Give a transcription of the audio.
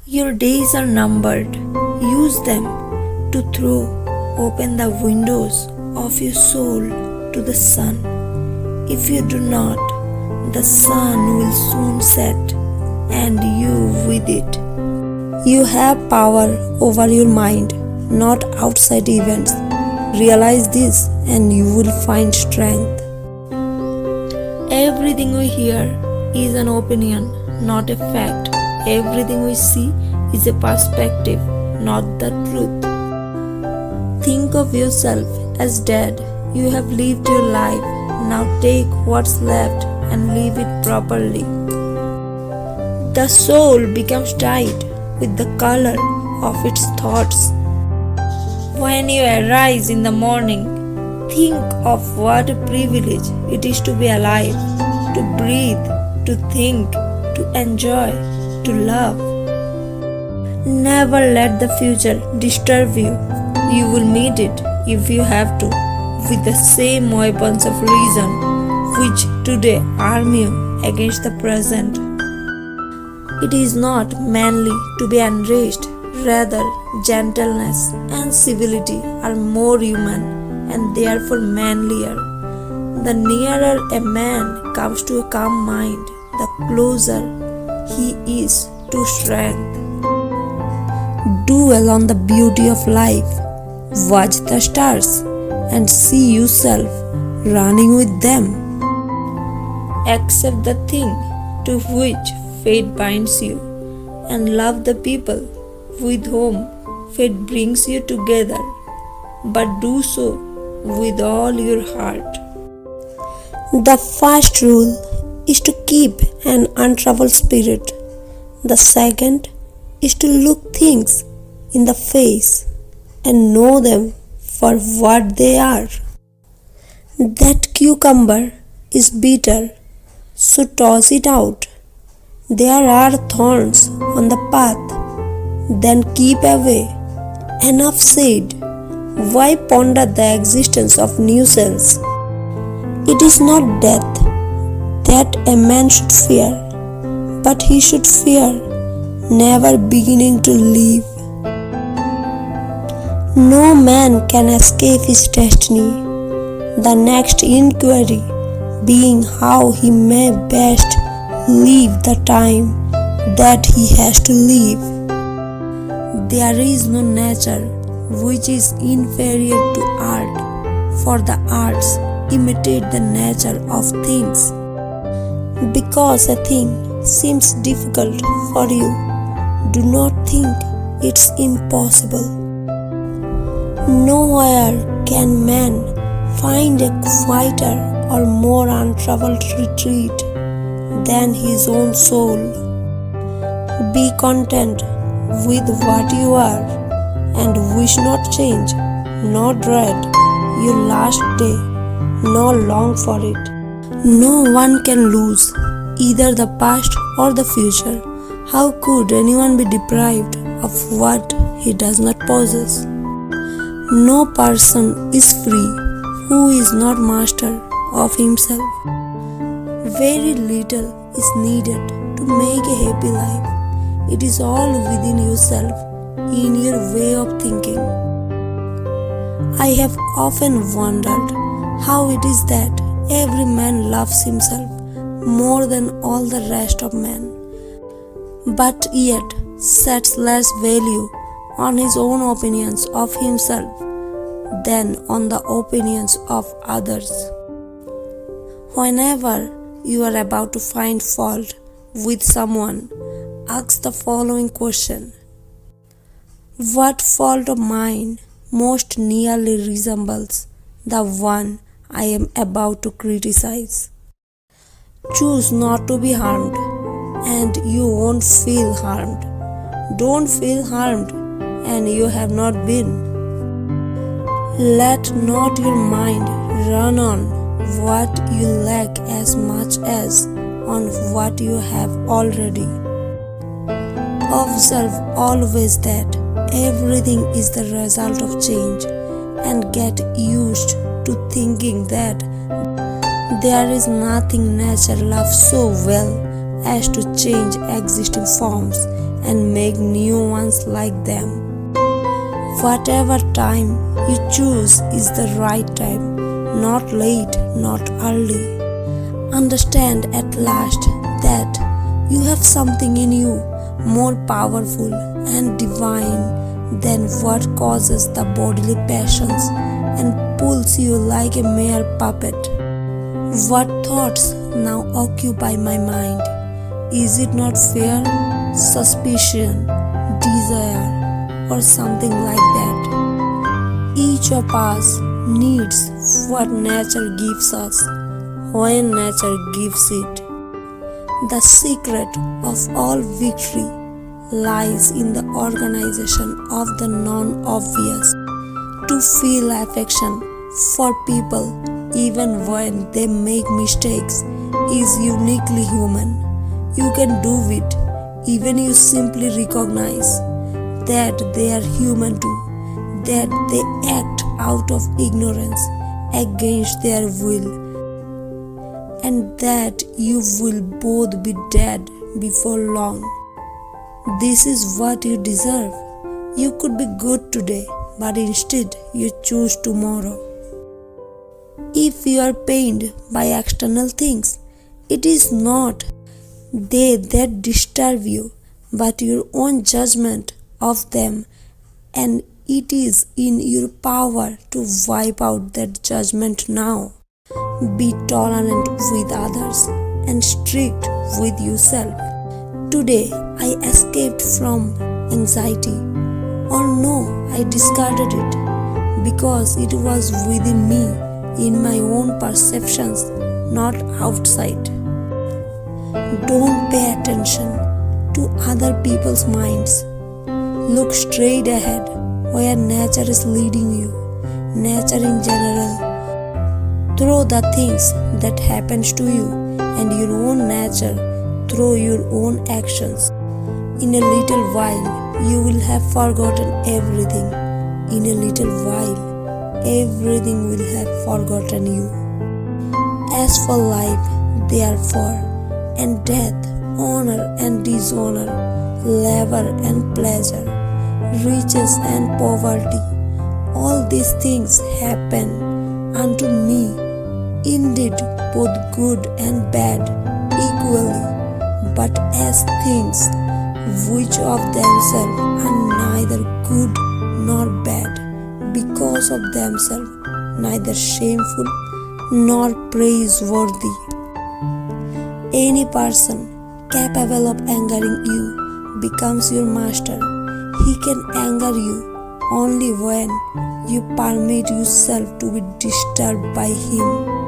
Your days are numbered. Use them to throw open the windows of your soul to the sun. If you do not, the sun will soon set, and you with it. You have power over your mind, not outside events. Realize this and you will find strength. Everything we hear is an opinion, not a fact. Everything we see is a perspective, not the truth. Think of yourself as dead. You have lived your life. Now take what's left and live it properly. The soul becomes dyed with the color of its thoughts. When you arise in the morning, think of what a privilege it is to be alive, to breathe, to think, to enjoy, to love. Never let the future disturb you. You will meet it, if you have to, with the same weapons of reason which today arm you against the present. It is not manly to be enraged. Rather, gentleness and civility are more human and therefore manlier. The nearer a man comes to a calm mind, the closer he is to strength. Dwell on the beauty of life. Watch the stars and see yourself running with them. Accept the thing to which fate binds you and love the people with whom fate brings you together, but do so with all your heart. The first rule is to keep an untroubled spirit. The second is to look things in the face and know them for what they are. That cucumber is bitter, so toss it out. There are thorns on the path. Then keep away. Enough said. Why ponder the existence of nuisance? It is not death that a man should fear, but he should fear never beginning to live. No man can escape his destiny, the next inquiry being how he may best live the time that he has to live. There is no nature which is inferior to art, for the arts imitate the nature of things. Because a thing seems difficult for you, do not think it's impossible. Nowhere can man find a quieter or more untroubled retreat than his own soul. Be content with what you are and wish not change, nor dread your last day, nor long for it. No one can lose either the past or the future. How could anyone be deprived of what he does not possess? No person is free who is not master of himself. Very little is needed to make a happy life. It is all within yourself, in your way of thinking. I have often wondered how it is that every man loves himself more than all the rest of men, but yet sets less value on his own opinions of himself than on the opinions of others. Whenever you are about to find fault with someone, ask the following question: what fault of mine most nearly resembles the one I am about to criticize? Choose not to be harmed, and you won't feel harmed. Don't feel harmed, and you have not been. Let not your mind run on what you lack as much as on what you have already. Observe always that everything is the result of change, and get used to thinking that there is nothing nature loves so well as to change existing forms and make new ones like them. Whatever time you choose is the right time, not late, not early. Understand at last that you have something in you more powerful and divine than what causes the bodily passions and pulls you like a mere puppet. What thoughts now occupy my mind? Is it not fear, suspicion, desire, or something like that? Each of us needs what nature gives us when nature gives it. The secret of all victory lies in the organization of the non-obvious. To feel affection for people even when they make mistakes is uniquely human. You can do it even you simply recognize that they are human too, that they act out of ignorance against their will, and that you will both be dead before long. This is what you deserve. You could be good today, but instead you choose tomorrow. If you are pained by external things, it is not they that disturb you, but your own judgment of them, and it is in your power to wipe out that judgment now. Be tolerant with others and strict with yourself. Today I escaped from anxiety, or no, I discarded it because it was within me, in my own perceptions, not outside. Don't pay attention to other people's minds. Look straight ahead where nature is leading you. Nature in general, through the things that happens to you, and your own nature through your own actions. In a little while you will have forgotten everything. In a little while everything will have forgotten you. As for life, therefore, and death, honor and dishonor, labor and pleasure, riches and poverty, all these things happen unto me, indeed both good and bad equally, but as things which of themselves are neither good nor bad, because of themselves neither shameful nor praiseworthy. Any person capable of angering you becomes your master. He can anger you only when you permit yourself to be disturbed by him.